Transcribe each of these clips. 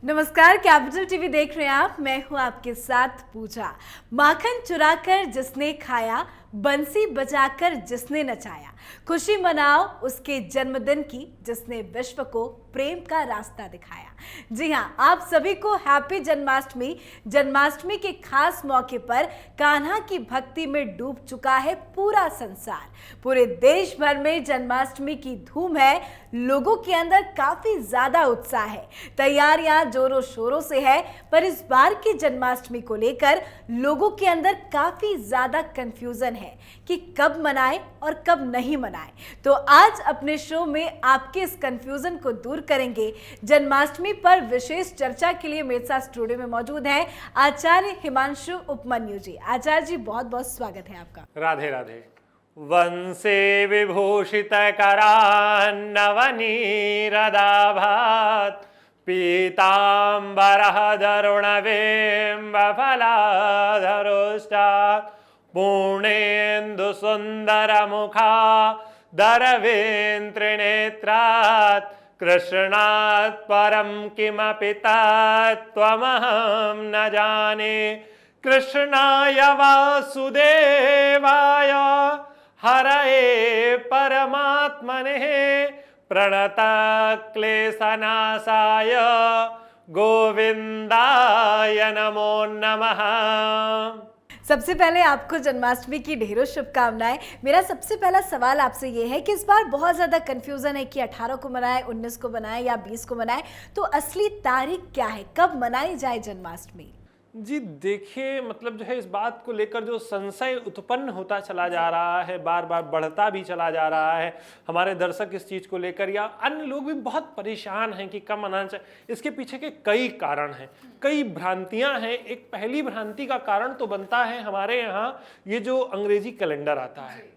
नमस्कार, capital TV देख रहे हैं आप। मैं हूं आपके साथ पूजा। माखन चुराकर जिसने खाया, बंसी बजाकर जिसने नचाया, खुशी मनाओ उसके जन्मदिन की जिसने विश्व को प्रेम का रास्ता दिखाया। जी हां, आप सभी को हैप्पी जन्माष्टमी। जन्माष्टमी के खास मौके पर कान्हा की भक्ति में डूब चुका है पूरा संसार। पूरे देश भर में जन्माष्टमी की धूम है, लोगों के अंदर काफी ज्यादा उत्साह है, तैयारियां जोरों शोरों से है। पर इस बार की जन्माष्टमी को लेकर लोगों के अंदर काफी ज्यादा कंफ्यूजन है कि कब मनाएं और कब नहीं मनाएं। तो आज अपने शो में आपके इस कंफ्यूजन को दूर करेंगे। जन्माष्टमी पर विशेष चर्चा के लिए मेरे साथ स्टूडियो में मौजूद हैं आचार्य हिमांशु उपमन्यु जी। आचार्य जी, बहुत बहुत स्वागत है आपका। राधे राधे। वंशे विभूषित करान्नवनीरदाभात् पीताम्बरः दरुणबिम्बफलाधरोष्टात् पूर्णेन्दु सुन्दरमुखा दरवेन्त्रिनेत्रात् कृष्णात् परं किमपि तत्त्वमहं न जाने। कृष्णाय वासुदेवाय हरये परमात्मने प्रणतक्लेशनाशाय गोविंदाय नमो नमः। सबसे पहले आपको जन्माष्टमी की ढेरों शुभकामनाएं। मेरा सबसे पहला सवाल आपसे ये है कि इस बार बहुत ज़्यादा कंफ्यूजन है कि 18 को मनाएं, 19 को मनाएं या 20 को मनाएं, तो असली तारीख क्या है, कब मनाई जाए जन्माष्टमी? जी देखिए, मतलब जो है इस बात को लेकर जो संशय उत्पन्न होता चला जा रहा है, बार बार बढ़ता भी चला जा रहा है। हमारे दर्शक इस चीज़ को लेकर या अन्य लोग भी बहुत परेशान हैं कि कब मनाना चाहिए। इसके पीछे के कई कारण हैं, कई भ्रांतियां हैं। एक पहली भ्रांति का कारण तो बनता है हमारे यहाँ ये जो अंग्रेजी कैलेंडर आता है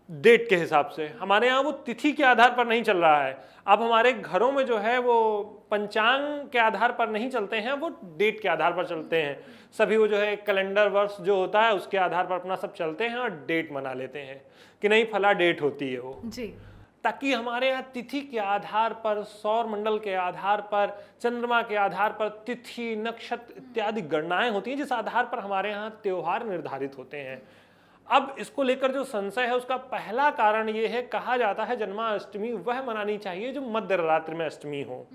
डेट के हिसाब से, हमारे यहाँ वो तिथि के आधार पर नहीं चल रहा है। अब हमारे घरों में जो है वो पंचांग के आधार पर नहीं चलते हैं, वो डेट के आधार पर चलते हैं। सभी वो जो है कैलेंडर वर्ष जो होता है उसके आधार पर अपना सब चलते हैं और डेट मना लेते हैं कि नहीं फला डेट होती है वो जी। ताकि हमारे यहाँ तिथि के आधार पर, सौर मंडल के आधार पर, चंद्रमा के आधार पर तिथि नक्षत्र इत्यादि गणनाएं होती हैं जिस आधार पर हमारे यहाँ त्योहार निर्धारित होते हैं। अब इसको लेकर जो संशय है उसका पहला कारण ये है, कहा जाता है जन्माष्टमी वह मनानी चाहिए जो मध्य रात्रि में अष्टमी हो।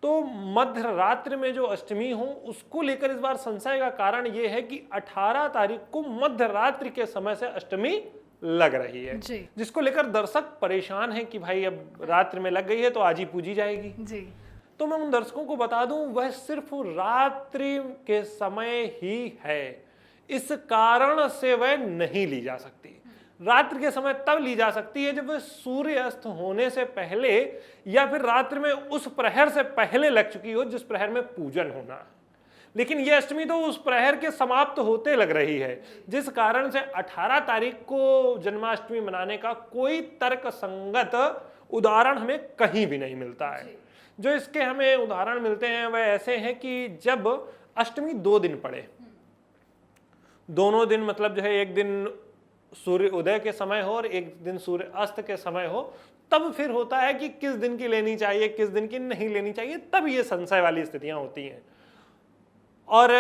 तो मध्य रात्रि में जो अष्टमी हो उसको लेकर इस बार संशय का कारण ये है कि 18 तारीख को मध्य रात्रि के समय से अष्टमी लग रही है, जिसको लेकर दर्शक परेशान है कि भाई अब रात्रि में लग गई है तो आज ही पूजी जाएगी जी। तो मैं उन दर्शकों को बता दूं वह सिर्फ रात्रि के समय ही है, इस कारण से वह नहीं ली जा सकती। रात्रि के समय तब ली जा सकती है जब वह सूर्य अस्त होने से पहले या फिर रात्रि में उस प्रहर से पहले लग चुकी हो जिस प्रहर में पूजन होना है। लेकिन यह अष्टमी तो उस प्रहर के समाप्त होते लग रही है, जिस कारण से 18 तारीख को जन्माष्टमी मनाने का कोई तर्क संगत उदाहरण हमें कहीं भी नहीं मिलता है। जो इसके हमें उदाहरण मिलते हैं वह ऐसे हैं कि जब अष्टमी 2 दिन पड़े, दोनों दिन मतलब जो है एक दिन सूर्य उदय के समय हो और एक दिन सूर्य अस्त के समय हो, तब फिर होता है कि किस दिन की लेनी चाहिए किस दिन की नहीं लेनी चाहिए, तब ये संशय वाली स्थितियां होती हैं। और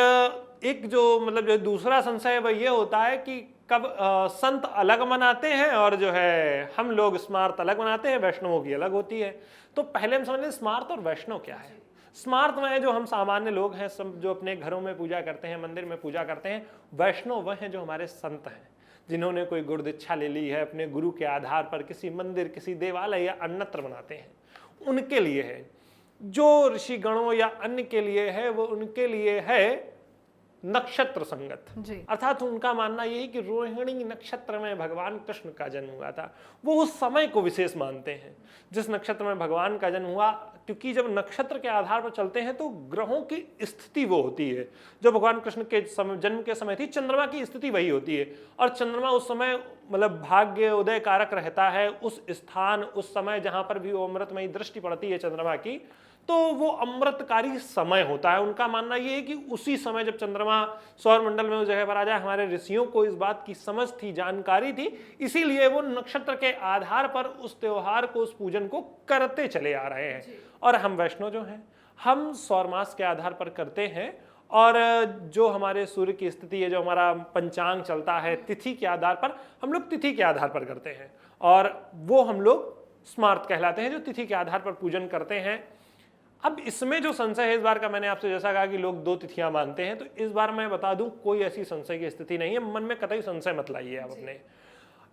एक जो मतलब जो दूसरा संशय है वह ये होता है कि कब संत अलग मनाते हैं और जो है हम लोग स्मार्त अलग मनाते हैं, वैष्णवों की अलग होती है। तो पहले हम समझ लें स्मार्त और वैष्णव क्या है। स्मार्त वह है जो हम सामान्य लोग हैं, सब जो अपने घरों में पूजा करते हैं, मंदिर में पूजा करते हैं। वैष्णव वह हैं जो हमारे संत हैं, जिन्होंने कोई गुरु दीक्षा ले ली है, अपने गुरु के आधार पर किसी मंदिर किसी देवालय या अन्यत्र बनाते हैं, उनके लिए है। जो ऋषि गणों या अन्य के लिए है वो उनके लिए है नक्षत्र संगत, अर्थात उनका मानना यही कि रोहिणी नक्षत्र में भगवान कृष्ण का जन्म हुआ था। वो उस समय को विशेष मानते हैं जिस नक्षत्र में भगवान का जन्म हुआ, क्योंकि जब नक्षत्र के आधार पर चलते हैं तो ग्रहों की स्थिति वो होती है जो भगवान कृष्ण के जन्म के समय थी। चंद्रमा की स्थिति वही होती है और चंद्रमा उस समय मतलब भाग्य उदय कारक रहता है। उस स्थान उस समय जहां पर भी वो अमृतमयी दृष्टि पड़ती है चंद्रमा की, तो वो अमृतकारी समय होता है। उनका मानना ये है कि उसी समय जब चंद्रमा सौर मंडल में उस जगह पर आ जाए, हमारे ऋषियों को इस बात की समझ थी, जानकारी थी, इसीलिए वो नक्षत्र के आधार पर उस त्योहार को, उस पूजन को करते चले आ रहे हैं। और हम वैष्णव जो हैं, हम सौर मास के आधार पर करते हैं, और जो हमारे सूर्य की स्थिति है, जो हमारा पंचांग चलता है, तिथि के आधार पर, हम लोग तिथि के आधार पर करते हैं, और वो हम लोग स्मार्त कहलाते हैं, जो तिथि के आधार पर पूजन करते हैं। अब इसमें जो संशय है, इस बार का मैंने आपसे जैसा कहा कि लोग 2 तिथियां मानते हैं, तो इस बार मैं बता दूं कोई ऐसी संशय की स्थिति नहीं है। मन में कतई संशय मत लाइए आप अपने।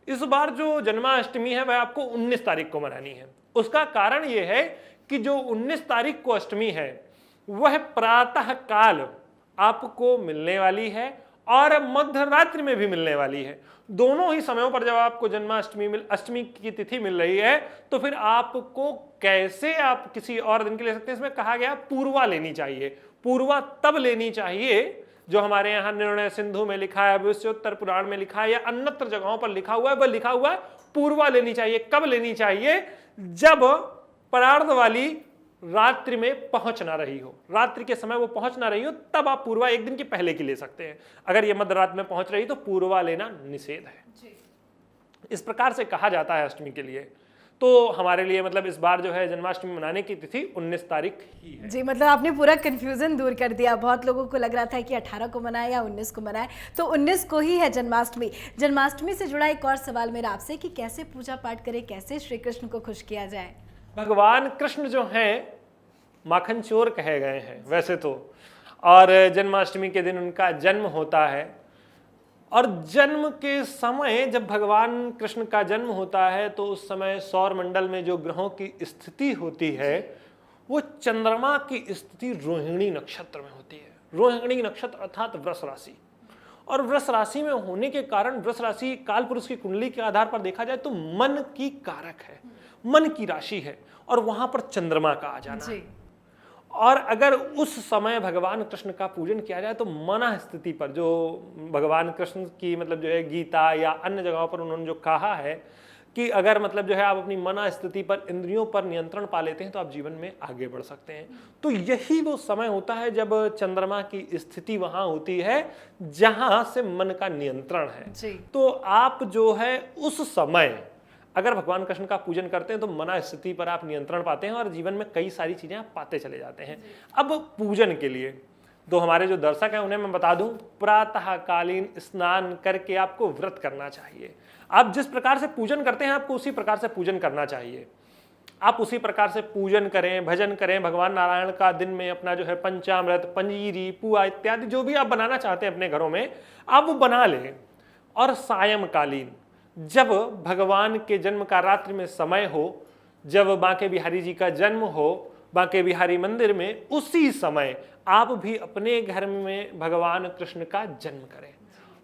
इस बार जो जन्माष्टमी है वह आपको 19 तारीख को मनानी है। उसका कारण यह है कि जो 19 तारीख को अष्टमी है वह प्रातः काल आपको मिलने वाली है और मध्य रात्रि में भी मिलने वाली है। दोनों ही समयों पर जब आपको अष्टमी की तिथि मिल रही है, तो फिर आपको कैसे आप किसी और दिन के ले सकते हैं? इसमें कहा गया पूर्वा लेनी चाहिए। पूर्वा तब लेनी चाहिए, जो हमारे यहाँ निर्णय सिंधु में लिखा है, भविष्योत्तर पुराण में लिखा है, या अन्यत्र जगहों पर लिखा हुआ है, वह लिखा हुआ है पूर्वा लेनी चाहिए। कब लेनी चाहिए? जब परार्ध वाली रात्रि में पहुंच ना रही हो, रात्रि के समय वो पहुंच ना रही हो, तब आप पूर्वा एक दिन की पहले की ले सकते हैं। अगर ये मध्य रात में पहुंच रही तो पूर्वा लेना निषेध है। इस प्रकार से कहा जाता है अष्टमी के लिए। तो हमारे लिए मतलब इस बार जो है जन्माष्टमी मनाने की तिथि 19 तारीख ही है। जी, मतलब आपने पूरा कंफ्यूजन दूर कर दिया। बहुत लोगों को लग रहा था कि 18 को मनाए या 19 को मनाए, तो 19 को ही है जन्माष्टमी। जन्माष्टमी से जुड़ा एक और सवाल मेरा आपसे कि कैसे पूजा पाठ करें, कैसे श्री कृष्ण को खुश किया जाए? भगवान कृष्ण जो हैं माखन चोर कहे गए हैं वैसे तो, और जन्माष्टमी के दिन उनका जन्म होता है। और जन्म के समय जब भगवान कृष्ण का जन्म होता है तो उस समय सौर मंडल में जो ग्रहों की स्थिति होती है वो चंद्रमा की स्थिति रोहिणी नक्षत्र में होती है। रोहिणी नक्षत्र अर्थात वृष राशि, और वृष राशि में होने के कारण वृष राशि काल पुरुष की कुंडली के आधार पर देखा जाए तो मन की कारक है, मन की राशि है, और वहां पर चंद्रमा का आ जाना है। और अगर उस समय भगवान कृष्ण का पूजन किया जाए तो मन स्थिति पर, जो भगवान कृष्ण की मतलब जो है गीता या अन्य जगहों पर उन्होंने जो कहा है कि अगर मतलब जो है आप अपनी मन स्थिति पर, इंद्रियों पर नियंत्रण पा लेते हैं तो आप जीवन में आगे बढ़ सकते हैं। तो यही वो समय होता है जब चंद्रमा की स्थिति वहां होती है जहां से मन का नियंत्रण है। तो आप जो है उस समय अगर भगवान कृष्ण का पूजन करते हैं तो मन स्थिति पर आप नियंत्रण पाते हैं और जीवन में कई सारी चीजें आप पाते चले जाते हैं। अब पूजन के लिए तो हमारे जो दर्शक हैं उन्हें मैं बता दूं, प्रातः कालीन स्नान करके आपको व्रत करना चाहिए। आप जिस प्रकार से पूजन करते हैं आपको उसी प्रकार से पूजन करना चाहिए। आप उसी प्रकार से पूजन करें, भजन करें, भगवान नारायण का दिन में अपना जो है पंचामृत, पंजीरी, पुआ इत्यादि जो भी आप बनाना चाहते हैं अपने घरों में आप वो बना लें। और सायंकालीन जब भगवान के जन्म का रात्रि में समय हो, जब बांके बिहारी जी का जन्म हो बांके बिहारी मंदिर में, उसी समय आप भी अपने घर में भगवान कृष्ण का जन्म करें।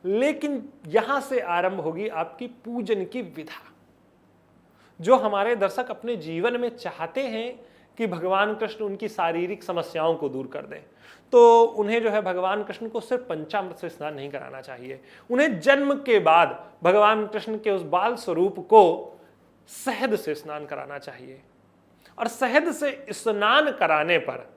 लेकिन यहां से आरंभ होगी आपकी पूजन की विधा। जो हमारे दर्शक अपने जीवन में चाहते हैं कि भगवान कृष्ण उनकी शारीरिक समस्याओं को दूर कर दें, तो उन्हें जो है भगवान कृष्ण को सिर्फ पंचामृत से स्नान नहीं कराना चाहिए। उन्हें जन्म के बाद भगवान कृष्ण के उस बाल स्वरूप को शहद से स्नान कराना चाहिए। और शहद से स्नान कराने पर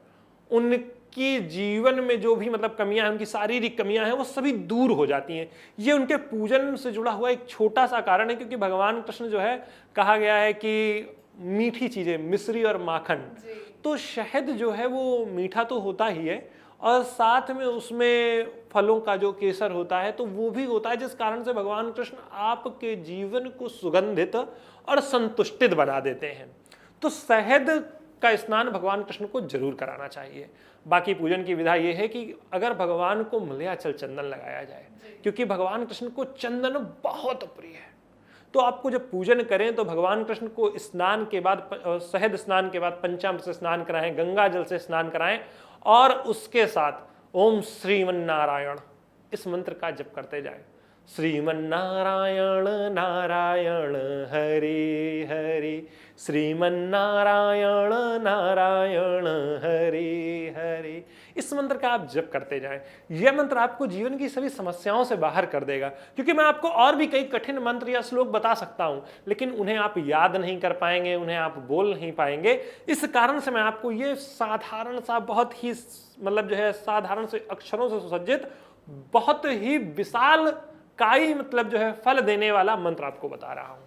उनकी जीवन में जो भी मतलब कमियां हैं, उनकी शारीरिक कमियां हैं, वो सभी दूर हो जाती हैं। ये उनके पूजन से जुड़ा हुआ एक छोटा सा कारण है, क्योंकि भगवान कृष्ण जो है कहा गया है कि मीठी चीजें, मिश्री और माखन, तो शहद जो है वो मीठा तो होता ही है और साथ में उसमें फलों का जो केसर होता है तो वो भी होता है, जिस कारण से भगवान कृष्ण आपके जीवन को सुगंधित और संतुष्टित बना देते हैं। तो शहद का स्नान भगवान कृष्ण को जरूर कराना चाहिए। बाकी पूजन की विधा यह है कि अगर भगवान को मलयाचल चंदन लगाया जाए, क्योंकि भगवान कृष्ण को चंदन बहुत प्रिय है, तो आपको जब पूजन करें तो भगवान कृष्ण को स्नान के बाद, शहद स्नान के बाद पंचामृत से स्नान कराएं, गंगा जल से स्नान कराएं और उसके साथ ओम श्रीमन्नारायण इस मंत्र का जप करते जाएं। श्रीमन्नारायण नारायण हरे हरे, श्रीमन्नारायण नारायण हरे हरे। चाहिए। इस मंत्र का आप जप करते जाएं। यह मंत्र आपको जीवन की सभी समस्याओं से बाहर कर देगा, क्योंकि मैं आपको और भी कई कठिन मंत्र या श्लोक बता सकता हूं, लेकिन उन्हें आप याद नहीं कर पाएंगे, उन्हें आप बोल नहीं पाएंगे। इस कारण से मैं आपको ये साधारण सा, बहुत ही मतलब जो है साधारण से अक्षरों से सुसज्जित, बहुत ही विशाल काई मतलब जो है फल देने वाला मंत्र आपको बता रहा हूं।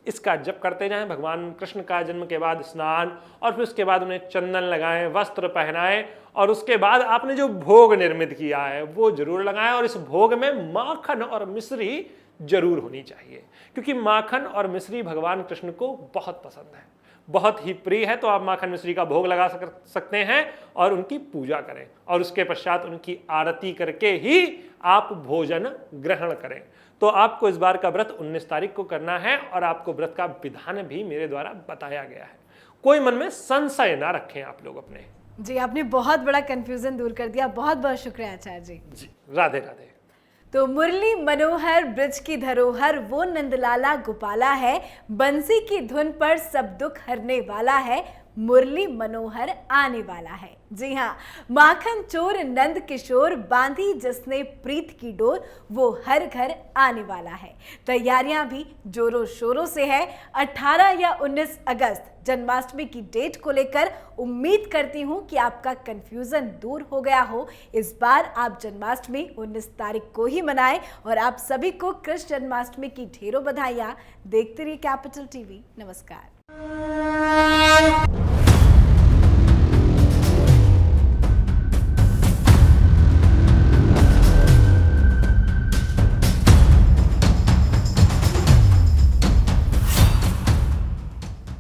इसका जप करते जाएं। भगवान कृष्ण का जन्म के बाद स्नान, और फिर उसके बाद उन्हें चंदन लगाएं, वस्त्र पहनाएं, और उसके बाद आपने जो भोग निर्मित किया है वो जरूर लगाएं। और इस भोग में माखन और मिश्री जरूर होनी चाहिए, क्योंकि माखन और मिश्री भगवान कृष्ण को बहुत पसंद है, बहुत ही प्रिय है। तो आप माखन मिश्री का भोग लगा सकते हैं और उनकी पूजा करें, और उसके पश्चात उनकी आरती करके ही आप भोजन ग्रहण करें। तो आपको इस बार का व्रत 19 तारीख को करना है, और आपको व्रत का विधान भी मेरे द्वारा बताया गया है। कोई मन में संशय ना रखें आप लोग अपने। जी, आपने बहुत बड़ा कंफ्यूजन दूर कर दिया, बहुत बहुत शुक्रिया आचार्य जी। जी, राधे राधे। तो मुरली मनोहर ब्रज की धरोहर वो नंदलाला गोपाला है, बंसी की धुन पर सब दुख हरने वाला है, मुरली मनोहर आने वाला है। जी हाँ, माखन चोर नंद किशोर, बांधी जिसने प्रीत की डोर, वो हर घर आने वाला है। तैयारियां भी जोरों शोरों से है। 18 या 19 अगस्त जन्माष्टमी की डेट को लेकर उम्मीद करती हूं कि आपका कंफ्यूजन दूर हो गया हो। इस बार आप जन्माष्टमी 19 तारीख को ही मनाएं, और आप सभी को कृष्ण जन्माष्टमी की ढेरों बधाइयां। देखते रहिए कैपिटल टीवी। नमस्कार।